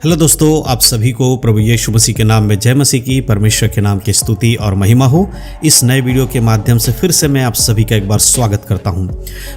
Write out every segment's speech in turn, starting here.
Hello दोस्तों, आप सभी को प्रभु यीशु मसीह के नाम में जय मसीह की। परमेश्वर के नाम की स्तुति और महिमा हो। इस नए वीडियो के माध्यम से फिर से मैं आप सभी का एक बार स्वागत करता हूं।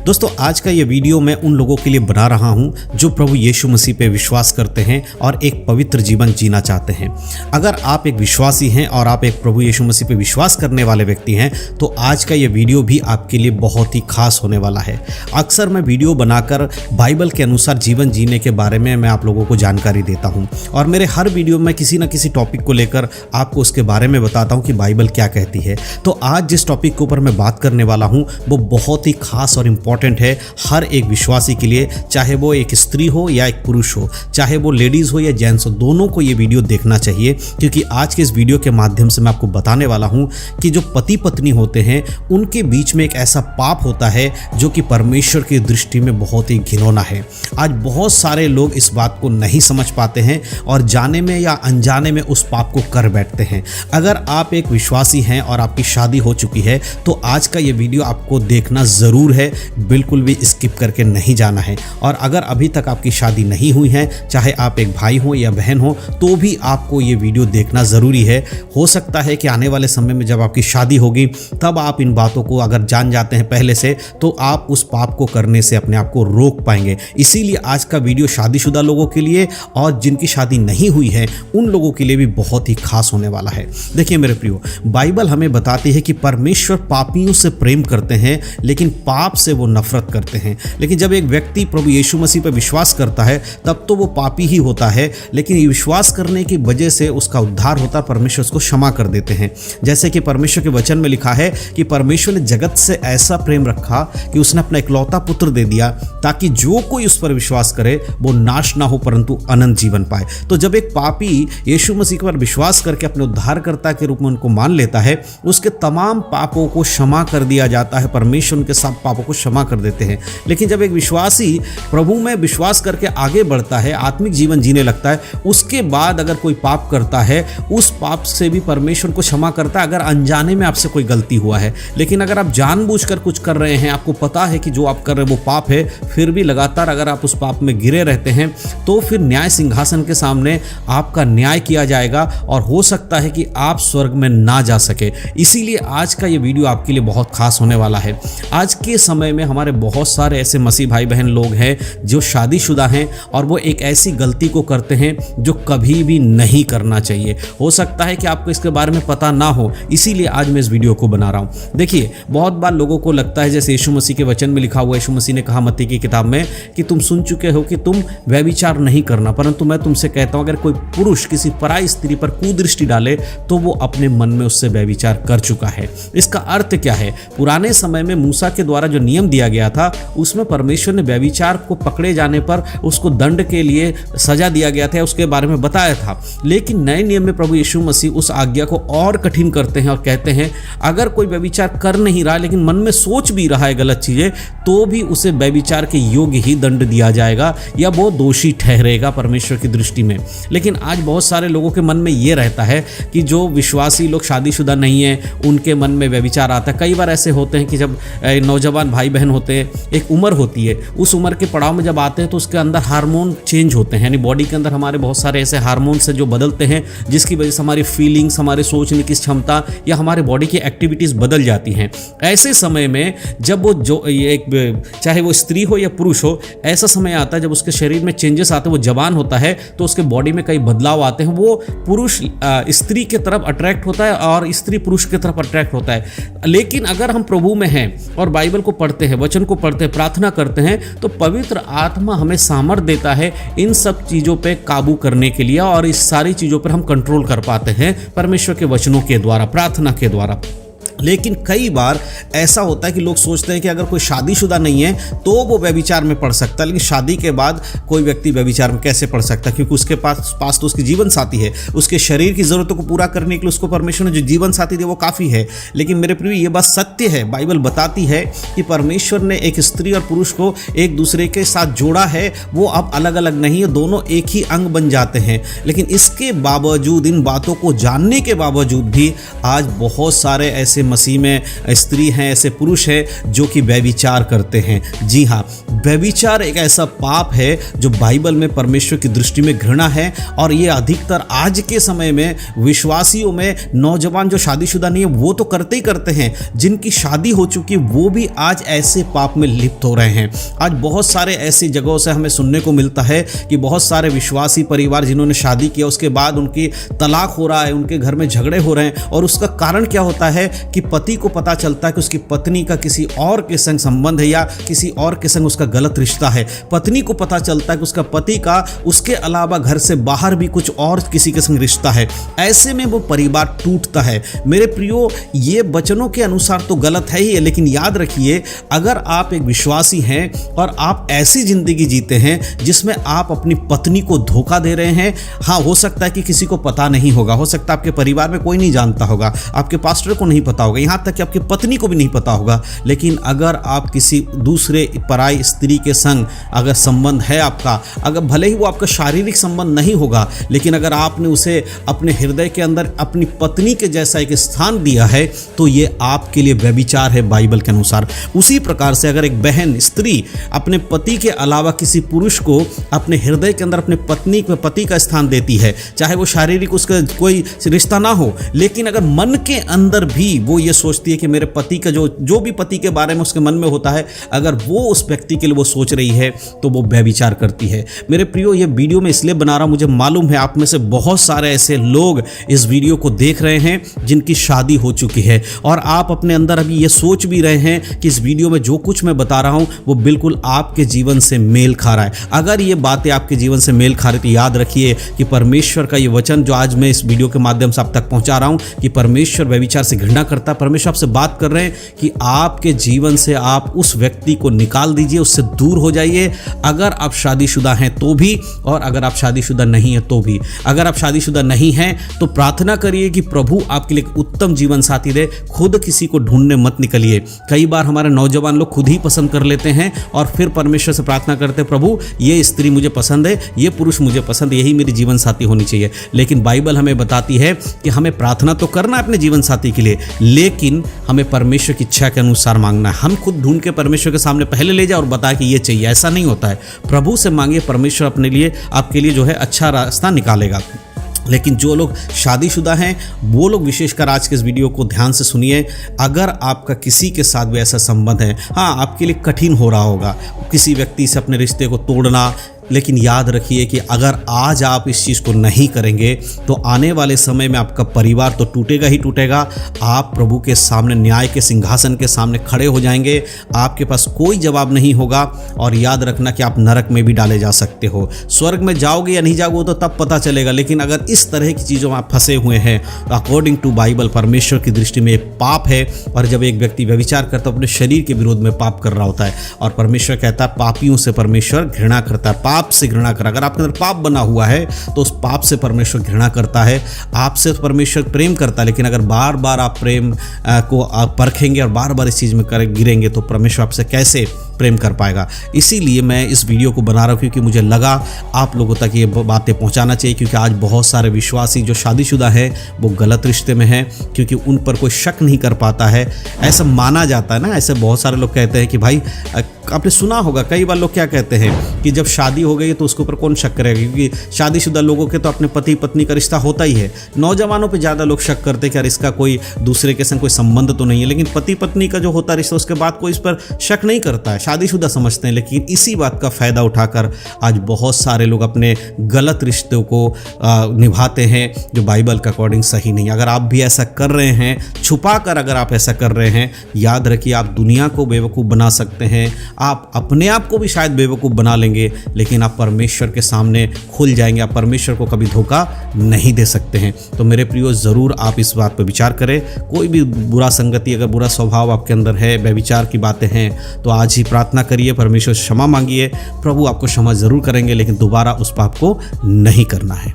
दोस्तों, आज का ये वीडियो मैं उन लोगों के लिए बना रहा हूं जो प्रभु यीशु मसीह पे विश्वास करते हैं और एक पवित्र जीवन जीना चाहते हैं। अगर आप एक विश्वासी हैं और आप एक प्रभु यीशु मसीह पे विश्वास करने वाले व्यक्ति हैं तो आज का ये वीडियो भी आपके लिए बहुत ही खास होने वाला है। अक्सर मैं वीडियो बनाकर बाइबल के अनुसार जीवन जीने के बारे में मैं आप लोगों को जानकारी देता हूं और मेरे हर वीडियो में किसी न किसी टॉपिक को लेकर आपको उसके बारे में बताता हूं कि बाइबल क्या कहती है। तो आज जिस टॉपिक के ऊपर मैं बात करने वाला हूं वो बहुत ही खास और इम्पॉर्टेंट है हर एक विश्वासी के लिए, चाहे वो एक स्त्री हो या एक पुरुष हो, चाहे वो लेडीज़ हो या जेंट्स हो, दोनों को ये वीडियो देखना चाहिए। क्योंकि आज के इस वीडियो के माध्यम से मैं आपको बताने वाला हूँ कि जो पति पत्नी होते हैं उनके बीच में एक ऐसा पाप होता है जो कि परमेश्वर की दृष्टि में बहुत ही घिनौना है। आज बहुत सारे लोग इस बात को नहीं समझ पाते हैं और जाने में या अनजाने में उस पाप को कर बैठते हैं। अगर आप एक विश्वासी हैं और आपकी शादी हो चुकी है तो आज का ये वीडियो आपको देखना ज़रूर है, बिल्कुल भी स्किप करके नहीं जाना है। और अगर अभी तक आपकी शादी नहीं हुई है, चाहे आप एक भाई हो या बहन हो, तो भी आपको ये वीडियो देखना ज़रूरी है। हो सकता है कि आने वाले समय में जब आपकी शादी होगी तब आप इन बातों को अगर जान जाते हैं पहले से तो आप उस पाप को करने से अपने आप को रोक पाएंगे। इसीलिए आज का वीडियो शादीशुदा लोगों के लिए और जिनकी शादी नहीं हुई है उन लोगों के लिए भी बहुत ही खास होने वाला है। देखिए मेरे प्रियो, बाइबल हमें बताती है कि परमेश्वर पापियों से प्रेम करते हैं लेकिन पाप से वो नफरत करते हैं। लेकिन जब एक व्यक्ति प्रभु यीशु मसीह पर विश्वास करता है तब तो वो पापी ही होता है, लेकिन ये विश्वास करने की वजह से उसका उद्धार होता है, परमेश्वर उसको क्षमा कर देते हैं। जैसे कि परमेश्वर के वचन में लिखा है कि परमेश्वर ने जगत से ऐसा प्रेम रखा कि उसने अपना इकलौता पुत्र दे दिया ताकि जो कोई उस पर विश्वास करे वो नाश ना हो परंतु अनंत जीवन पाए। तो जब एक पापी यीशु मसीह पर विश्वास करके अपने उद्धारकर्ता के रूप में उनको मान लेता है, उसके तमाम पापों को क्षमा कर दिया जाता है। परमेश्वर उनके सब पापों को क्षमा कर देते हैं। लेकिन जब एक विश्वासी प्रभु में विश्वास करके आगे बढ़ता है, आत्मिक जीवन जीने लगता है, उसके बाद अगर कोई पाप करता है उस पाप से भी परमेश्वर को क्षमा करता है अगर अनजाने में आपसे कोई गलती हुआ है। लेकिन अगर आप जानबूझकर कुछ कर रहे हैं, आपको पता है कि जो आप कर रहे हैं वो पाप है, फिर भी लगातार अगर आप उस पाप में गिरे रहते हैं तो फिर न्याय सिंहासन के सामने आपका न्याय किया जाएगा और हो सकता है कि आप स्वर्ग में ना जा सके। इसीलिए आज का ये वीडियो आपके लिए बहुत खास होने वाला है। आज के समय में हमारे बहुत सारे ऐसे मसीह भाई बहन लोग हैं जो शादीशुदा हैं और वो एक ऐसी गलती को करते हैं जो कभी भी नहीं करना चाहिए। हो सकता है कि आपको इसके बारे में पता ना हो, इसीलिए आज मैं इस वीडियो को बना रहा हूँ। देखिए, बहुत बार लोगों को लगता है, जैसे यीशु मसीह के वचन में लिखा हुआ, यीशु मसीह ने कहा मत्ती की किताब में कि तुम सुन चुके हो कि तुम व्यभिचार नहीं करना, परंतु मैं तुमसे कहता हूं अगर कोई पुरुष किसी पराई स्त्री पर कुदृष्टि डाले तो वो अपने मन में उससे व्यभिचार कर चुका है। इसका अर्थ क्या है? पुराने समय में मूसा के द्वारा जो नियम दिया गया था उसमें परमेश्वर ने व्यभिचार को पकड़े जाने पर उसको दंड के लिए सजा दिया गया था, उसके बारे में बताया था। लेकिन नए नियम में प्रभु यीशु मसीह उस आज्ञा को और कठिन करते हैं और कहते हैं अगर कोई व्यभिचार कर नहीं रहा लेकिन मन में सोच भी रहा है गलत चीजें तो भी उसे व्यभिचार के योग्य ही दंड दिया जाएगा या वो दोषी ठहरेगा परमेश्वर की दृष्टि में। लेकिन आज बहुत सारे लोगों के मन में ये रहता है कि जो विश्वासी लोग शादीशुदा नहीं है उनके मन में व्यभिचार आता है। कई बार ऐसे होते हैं कि जब नौजवान भाई बहन होते हैं, एक उम्र होती है, उस उम्र के पड़ाव में जब आते हैं तो उसके अंदर हार्मोन चेंज होते हैं, यानी बॉडी के अंदर हमारे बहुत सारे ऐसे हार्मोन्स हैं जो बदलते हैं जिसकी वजह से हमारी फीलिंग्स, हमारे सोचने की क्षमता या हमारे बॉडी की एक्टिविटीज़ बदल जाती हैं। ऐसे समय में जब वो जो एक चाहे वो स्त्री हो या पुरुष हो, ऐसा समय आता है जब उसके शरीर में चेंजेस आते हैं, वो जवान होता है तो उसके बॉडी में कई बदलाव आते हैं। वो पुरुष स्त्री के तरफ अट्रैक्ट होता है और स्त्री पुरुष के तरफ अट्रैक्ट होता है। लेकिन अगर हम प्रभु में हैं और बाइबल को पढ़ते हैं, वचन को पढ़ते हैं, प्रार्थना करते हैं तो पवित्र आत्मा हमें सामर्थ देता है इन सब चीज़ों पे काबू करने के लिए और इस सारी चीज़ों पर हम कंट्रोल कर पाते हैं परमेश्वर के वचनों के द्वारा, प्रार्थना के द्वारा। लेकिन कई बार ऐसा होता है कि लोग सोचते हैं कि अगर कोई शादीशुदा नहीं है तो वो व्यभिचार में पड़ सकता है, लेकिन शादी के बाद कोई व्यक्ति व्यभिचार में कैसे पड़ सकता है? क्योंकि उसके पास तो उसकी जीवन साथी है, उसके शरीर की ज़रूरतों को पूरा करने के लिए उसको परमेश्वर ने जो जीवन साथी दिया वो काफ़ी है। लेकिन मेरे प्रिय, ये बात सत्य है, बाइबल बताती है कि परमेश्वर ने एक स्त्री और पुरुष को एक दूसरे के साथ जोड़ा है, वो अब अलग अलग नहीं है, दोनों एक ही अंग बन जाते हैं। लेकिन इसके बावजूद, इन बातों को जानने के बावजूद भी आज बहुत सारे ऐसे मसीह में स्त्री हैं, ऐसे पुरुष हैं जो कि व्यभिचार करते हैं। जी हाँ, व्यभिचार एक ऐसा पाप है जो बाइबल में परमेश्वर की दृष्टि में घृणा है, और ये अधिकतर आज के समय में विश्वासियों में नौजवान जो शादीशुदा नहीं है वो तो करते ही करते हैं, जिनकी शादी हो चुकी है वो भी आज ऐसे पाप में लिप्त हो रहे हैं। आज बहुत सारे ऐसी जगहों से हमें सुनने को मिलता है कि बहुत सारे विश्वासी परिवार जिन्होंने शादी किया उसके बाद उनकी तलाक हो रहा है, उनके घर में झगड़े हो रहे हैं, और उसका कारण क्या होता है कि पति को पता चलता है कि उसकी पत्नी का किसी और के संग संबंध है या किसी और के संग उसका गलत रिश्ता है। पत्नी को पता चलता है कि उसका पति का उसके अलावा घर से बाहर भी कुछ और किसी के संग रिश्ता है। ऐसे में वो परिवार टूटता है। मेरे प्रियो, ये वचनों के अनुसार तो गलत है ही, लेकिन याद रखिए, अगर आप एक विश्वासी हैं और आप ऐसी जिंदगी जीते हैं जिसमें आप अपनी पत्नी को धोखा दे रहे हैं, हाँ हो सकता है कि किसी को पता नहीं होगा, हो सकता है आपके परिवार में कोई नहीं जानता होगा, आपके पास्टर को नहीं पता होगा, यहाँ तक कि आपकी पत्नी को भी नहीं पता होगा, लेकिन अगर आप किसी दूसरे पराई स्त्री के संग अगर संबंध है आपका, अगर भले ही वो आपका शारीरिक संबंध नहीं होगा, लेकिन अगर आपने उसे अपने हृदय के अंदर अपनी पत्नी के जैसा एक स्थान दिया है, तो ये आपके लिए व्यभिचार है बाइबल के अनुसार। उसी प्रकार से अगर एक बहन स्त्री अपने पति के अलावा किसी पुरुष को अपने हृदय के अंदर अपने पति का स्थान देती है, चाहे वो शारीरिक उसका कोई रिश्ता ना हो, लेकिन अगर मन के अंदर भी वो ये सोचती है कि मेरे पति का जो भी पति के बारे में उसके मन में होता है, अगर वो उस व्यक्ति के लिए वो सोच रही है, तो वो व्यभिचार करती है। मेरे प्रियो, ये वीडियो मैं इसलिए बना रहा हूं, मुझे मालूम है आप में से बहुत सारे ऐसे लोग इस वीडियो को देख रहे हैं जिनकी शादी हो चुकी है, और आप अपने अंदर अभी ये सोच भी रहे हैं कि इस वीडियो में जो कुछ मैं बता रहा हूं वो बिल्कुल आपके जीवन से मेल खा रहा है। अगर ये बातें आपके जीवन से मेल खा रही तो याद रखिए कि परमेश्वर का ये वचन जो आज मैं इस वीडियो के माध्यम से आप तक पहुंचा रहा हूं कि परमेश्वर व्यभिचार से घृणा करता है। परमेश्वर आपसे बात कर रहे हैं कि आपके जीवन से आप उस व्यक्ति को निकाल दीजिए, उससे दूर हो जाइए। अगर आप शादीशुदा हैं तो भी, और अगर आप शादीशुदा नहीं हैं तो भी। अगर आप शादीशुदा नहीं हैं तो प्रार्थना करिए कि प्रभु आपके लिए उत्तम जीवन साथी दे। खुद किसी को ढूंढने मत निकलिए। कई बार हमारे नौजवान लोग खुद ही पसंद कर लेते हैं और फिर परमेश्वर से प्रार्थना करते हैं, प्रभु ये स्त्री मुझे पसंद है, ये पुरुष मुझे पसंद है, यही मेरी जीवन साथी होनी चाहिए। लेकिन बाइबल हमें बताती है कि हमें प्रार्थना तो करना है अपने जीवन साथी के लिए, लेकिन हमें परमेश्वर की इच्छा के अनुसार मांगना है। हम खुद ढूंढ के परमेश्वर के सामने पहले ले जाए और बताए कि ये चाहिए, ऐसा नहीं होता है। प्रभु से मांगिए, परमेश्वर अपने लिए आपके लिए जो है अच्छा रास्ता निकालेगा। लेकिन जो लोग शादीशुदा हैं वो लोग विशेषकर आज के इस वीडियो को ध्यान से सुनिए। अगर आपका किसी के साथ भी ऐसा संबंध है, हाँ आपके लिए कठिन हो रहा होगा किसी व्यक्ति से अपने रिश्ते को तोड़ना, लेकिन याद रखिए कि अगर आज आप इस चीज़ को नहीं करेंगे तो आने वाले समय में आपका परिवार तो टूटेगा ही टूटेगा। आप प्रभु के सामने, न्याय के सिंहासन के सामने खड़े हो जाएंगे, आपके पास कोई जवाब नहीं होगा, और याद रखना कि आप नरक में भी डाले जा सकते हो। स्वर्ग में जाओगे या नहीं जाओगे तो तब पता चलेगा, लेकिन अगर इस तरह की चीज़ों में आप फंसे हुए हैं तो अकॉर्डिंग टू बाइबल परमेश्वर की दृष्टि में पाप है। और जब एक व्यक्ति व्यभिचार करता है अपने शरीर के विरोध में पाप कर रहा होता है, और परमेश्वर कहता है पापियों से परमेश्वर घृणा करता है, पाप से घृणा कर। अगर आपके अंदर पाप बना हुआ है तो उस पाप से परमेश्वर घृणा करता है। आपसे तो परमेश्वर प्रेम करता है, लेकिन अगर बार बार आप प्रेम को आप परखेंगे और बार बार इस चीज़ में गिरेंगे तो परमेश्वर आपसे कैसे प्रेम कर पाएगा। इसीलिए मैं इस वीडियो को बना रहा हूँ, क्योंकि मुझे लगा आप लोगों तक ये बातें पहुँचाना चाहिए, क्योंकि आज बहुत सारे विश्वासी जो शादीशुदा हैं वो गलत रिश्ते में हैं, क्योंकि उन पर कोई शक नहीं कर पाता है। ऐसा माना जाता है ना, ऐसे बहुत सारे लोग कहते हैं कि भाई, आपने सुना होगा कई बार लोग क्या कहते हैं कि जब शादी हो गई तो उसके ऊपर कौन शक करेगा, क्योंकि शादीशुदा लोगों के तो अपने पति पत्नी का रिश्ता होता ही है। नौजवानों पे ज़्यादा लोग शक करते हैं कि यार इसका कोई दूसरे के संग कोई संबंध तो नहीं है, लेकिन पति पत्नी का जो होता है रिश्ता उसके बाद कोई इस पर शक नहीं करता है, शादीशुदा समझते हैं। लेकिन इसी बात का फ़ायदा उठाकर आज बहुत सारे लोग अपने गलत रिश्तों को निभाते हैं जो बाइबल के अकॉर्डिंग सही नहीं। अगर आप भी ऐसा कर रहे हैं, छुपा कर अगर आप ऐसा कर रहे हैं, याद रखिए आप दुनिया को बेवकूफ़ बना सकते हैं, आप अपने आप को भी शायद बेवकूफ़ बना लेंगे, लेकिन आप परमेश्वर के सामने खुल जाएंगे। आप परमेश्वर को कभी धोखा नहीं दे सकते हैं। तो मेरे प्रियो, ज़रूर आप इस बात पर विचार करें। कोई भी बुरा संगति, अगर बुरा स्वभाव आपके अंदर है, व्यभिचार की बातें हैं, तो आज ही प्रार्थना करिए, परमेश्वर से क्षमा मांगिए। प्रभु आपको क्षमा ज़रूर करेंगे, लेकिन दोबारा उस पाप को नहीं करना है।